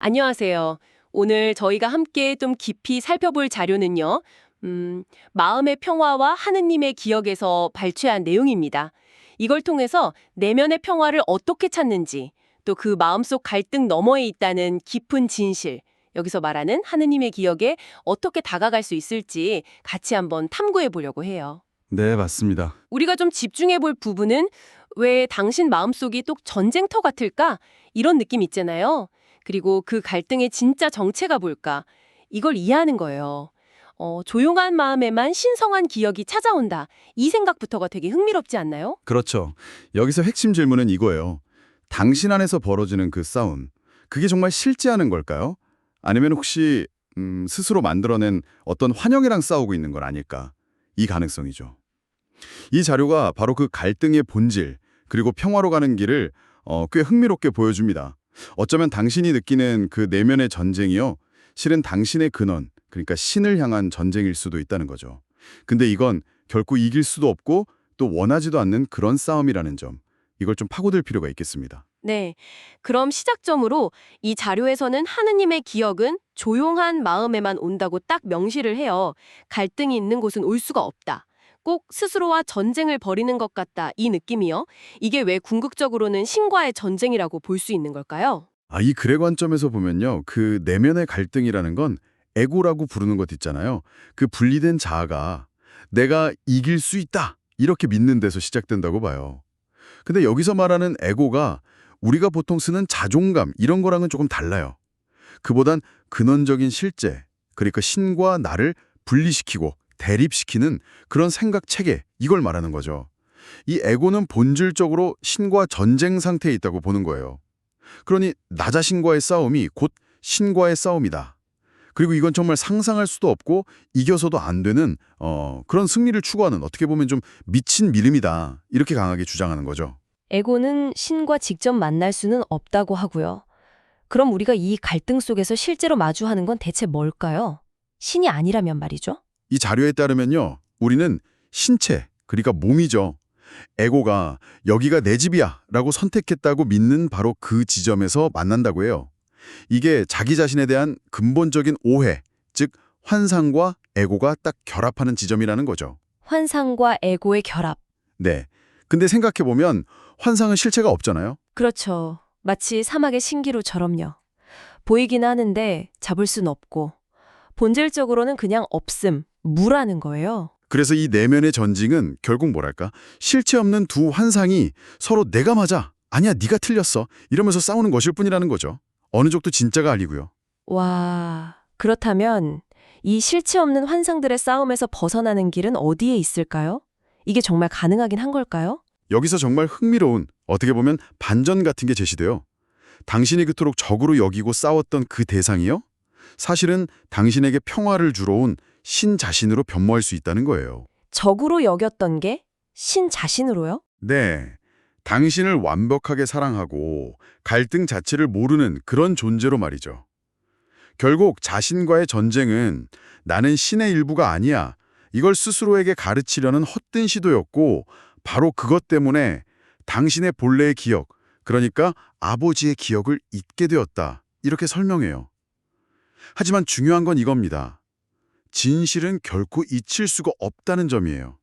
안녕하세요. 오늘 저희가 함께 좀 깊이 살펴볼 자료는요, 마음의 평화와 하느님의 기억에서 발췌한 내용입니다. 이걸 통해서 내면의 평화를 어떻게 찾는지, 또 그 마음속 갈등 너머에 있다는 깊은 진실, 여기서 말하는 하느님의 기억에 어떻게 다가갈 수 있을지 같이 한번 탐구해 보려고 해요. 네, 맞습니다. 우리가 좀 집중해 볼 부분은 왜 당신 마음속이 또 전쟁터 같을까? 이런 느낌 있잖아요. 그리고 그 갈등의 진짜 정체가 뭘까? 이걸 이해하는 거예요. 조용한 마음에만 신성한 기억이 찾아온다. 이 생각부터가 되게 흥미롭지 않나요? 그렇죠. 여기서 핵심 질문은 이거예요. 당신 안에서 벌어지는 그 싸움, 그게 정말 실제하는 걸까요? 아니면 혹시 스스로 만들어낸 어떤 환영이랑 싸우고 있는 건 아닐까? 이 가능성이죠. 이 자료가 바로 그 갈등의 본질, 그리고 평화로 가는 길을 꽤 흥미롭게 보여줍니다. 어쩌면 당신이 느끼는 그 내면의 전쟁이요, 실은 당신의 근원, 그러니까 신을 향한 전쟁일 수도 있다는 거죠. 근데 이건 결코 이길 수도 없고 또 원하지도 않는 그런 싸움이라는 점, 이걸 좀 파고들 필요가 있겠습니다. 네. 그럼 시작점으로 이 자료에서는 하느님의 기억은 조용한 마음에만 온다고 딱 명시를 해요. 갈등이 있는 곳은 올 수가 없다. 꼭 스스로와 전쟁을 벌이는 것 같다. 이 느낌이요. 이게 왜 궁극적으로는 신과의 전쟁이라고 볼 수 있는 걸까요? 이 글의 관점에서 보면요, 그 내면의 갈등이라는 건 에고라고 부르는 것 있잖아요. 그 분리된 자아가 내가 이길 수 있다, 이렇게 믿는 데서 시작된다고 봐요. 근데 여기서 말하는 에고가 우리가 보통 쓰는 자존감 이런 거랑은 조금 달라요. 그보단 근원적인 실제, 그러니까 신과 나를 분리시키고 대립시키는 그런 생각 체계, 이걸 말하는 거죠. 이 에고는 본질적으로 신과 전쟁 상태에 있다고 보는 거예요. 그러니 나 자신과의 싸움이 곧 신과의 싸움이다. 그리고 이건 정말 상상할 수도 없고 이겨서도 안 되는 그런 승리를 추구하는, 어떻게 보면 좀 미친 믿음이다. 이렇게 강하게 주장하는 거죠. 에고는 신과 직접 만날 수는 없다고 하고요. 그럼 우리가 이 갈등 속에서 실제로 마주하는 건 대체 뭘까요? 신이 아니라면 말이죠. 이 자료에 따르면요, 우리는 신체, 그러니까 몸이죠. 에고가 여기가 내 집이야 라고 선택했다고 믿는 바로 그 지점에서 만난다고 해요. 이게 자기 자신에 대한 근본적인 오해, 즉 환상과 에고가 딱 결합하는 지점이라는 거죠. 환상과 에고의 결합. 네. 근데 생각해보면 환상은 실체가 없잖아요. 그렇죠. 마치 사막의 신기루처럼요. 보이긴 하는데 잡을 순 없고 본질적으로는 그냥 없음, 무라는 거예요. 그래서 이 내면의 전쟁은 결국 뭐랄까, 실체 없는 두 환상이 서로 내가 맞아, 아니야 네가 틀렸어, 이러면서 싸우는 것일 뿐이라는 거죠. 어느 쪽도 진짜가 아니고요. 와, 그렇다면 이 실체 없는 환상들의 싸움에서 벗어나는 길은 어디에 있을까요? 이게 정말 가능하긴 한 걸까요? 여기서 정말 흥미로운, 어떻게 보면 반전 같은 게 제시돼요. 당신이 그토록 적으로 여기고 싸웠던 그 대상이요, 사실은 당신에게 평화를 주러 온 신 자신으로 변모할 수 있다는 거예요. 적으로 여겼던 게 신 자신으로요? 네. 당신을 완벽하게 사랑하고 갈등 자체를 모르는 그런 존재로 말이죠. 결국 자신과의 전쟁은 나는 신의 일부가 아니야, 이걸 스스로에게 가르치려는 헛된 시도였고, 바로 그것 때문에 당신의 본래의 기억, 그러니까 아버지의 기억을 잊게 되었다, 이렇게 설명해요. 하지만 중요한 건 이겁니다. 진실은 결코 잊힐 수가 없다는 점이에요.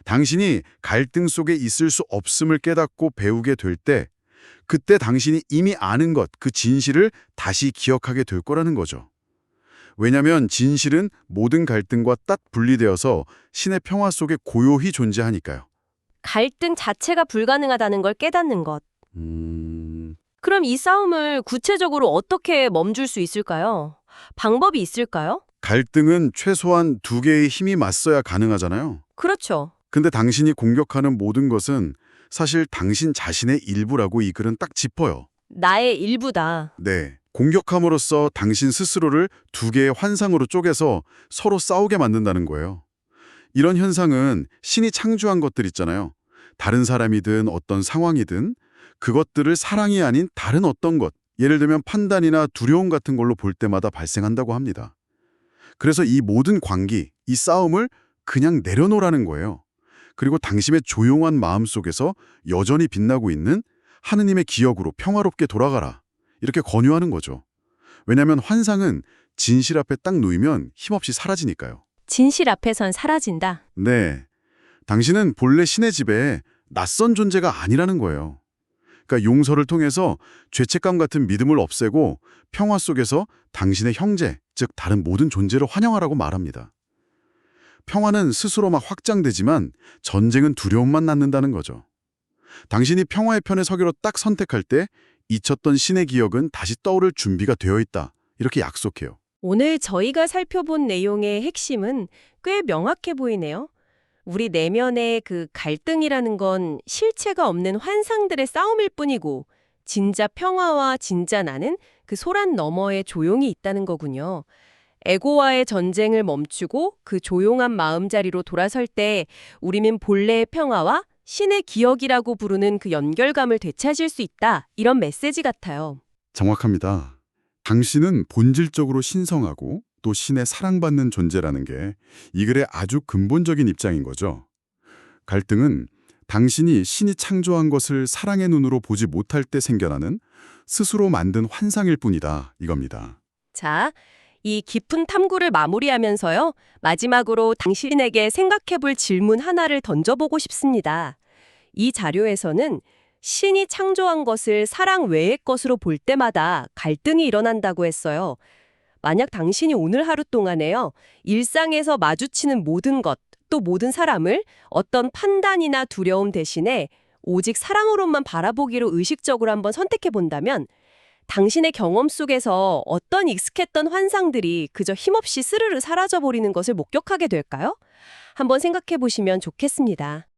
당신이 갈등 속에 있을 수 없음을 깨닫고 배우게 될 때, 그때 당신이 이미 아는 것, 그 진실을 다시 기억하게 될 거라는 거죠. 왜냐하면 진실은 모든 갈등과 딱 분리되어서 신의 평화 속에 고요히 존재하니까요. 갈등 자체가 불가능하다는 걸 깨닫는 것. 그럼 이 싸움을 구체적으로 어떻게 멈출 수 있을까요? 방법이 있을까요? 갈등은 최소한 두 개의 힘이 맞서야 가능하잖아요. 그렇죠. 근데 당신이 공격하는 모든 것은 사실 당신 자신의 일부라고 이 글은 딱 짚어요. 나의 일부다. 네. 공격함으로써 당신 스스로를 두 개의 환상으로 쪼개서 서로 싸우게 만든다는 거예요. 이런 현상은 신이 창조한 것들 있잖아요. 다른 사람이든 어떤 상황이든 그것들을 사랑이 아닌 다른 어떤 것, 예를 들면 판단이나 두려움 같은 걸로 볼 때마다 발생한다고 합니다. 그래서 이 모든 광기, 이 싸움을 그냥 내려놓으라는 거예요. 그리고 당신의 조용한 마음 속에서 여전히 빛나고 있는 하느님의 기억으로 평화롭게 돌아가라, 이렇게 권유하는 거죠. 왜냐하면 환상은 진실 앞에 딱 놓이면 힘없이 사라지니까요. 진실 앞에선 사라진다. 네. 당신은 본래 신의 집에 낯선 존재가 아니라는 거예요. 그러니까 용서를 통해서 죄책감 같은 믿음을 없애고 평화 속에서 당신의 형제, 즉 다른 모든 존재를 환영하라고 말합니다. 평화는 스스로 막 확장되지만 전쟁은 두려움만 낳는다는 거죠. 당신이 평화의 편에 서기로 딱 선택할 때 잊혔던 신의 기억은 다시 떠오를 준비가 되어 있다. 이렇게 약속해요. 오늘 저희가 살펴본 내용의 핵심은 꽤 명확해 보이네요. 우리 내면의 그 갈등이라는 건 실체가 없는 환상들의 싸움일 뿐이고 진짜 평화와 진짜 나는 그 소란 너머에 조용히 있다는 거군요. 에고와의 전쟁을 멈추고 그 조용한 마음자리로 돌아설 때 우리는 본래의 평화와 신의 기억이라고 부르는 그 연결감을 되찾을 수 있다. 이런 메시지 같아요. 정확합니다. 당신은 본질적으로 신성하고 또 신의 사랑받는 존재라는 게 이 글의 아주 근본적인 입장인 거죠. 갈등은 당신이 신이 창조한 것을 사랑의 눈으로 보지 못할 때 생겨나는 스스로 만든 환상일 뿐이다 이겁니다. 자, 이 깊은 탐구를 마무리하면서요. 마지막으로 당신에게 생각해볼 질문 하나를 던져보고 싶습니다. 이 자료에서는 신이 창조한 것을 사랑 외의 것으로 볼 때마다 갈등이 일어난다고 했어요. 만약 당신이 오늘 하루 동안에요. 일상에서 마주치는 모든 것, 또 모든 사람을 어떤 판단이나 두려움 대신에 오직 사랑으로만 바라보기로 의식적으로 한번 선택해 본다면 당신의 경험 속에서 어떤 익숙했던 환상들이 그저 힘없이 스르르 사라져버리는 것을 목격하게 될까요? 한번 생각해 보시면 좋겠습니다.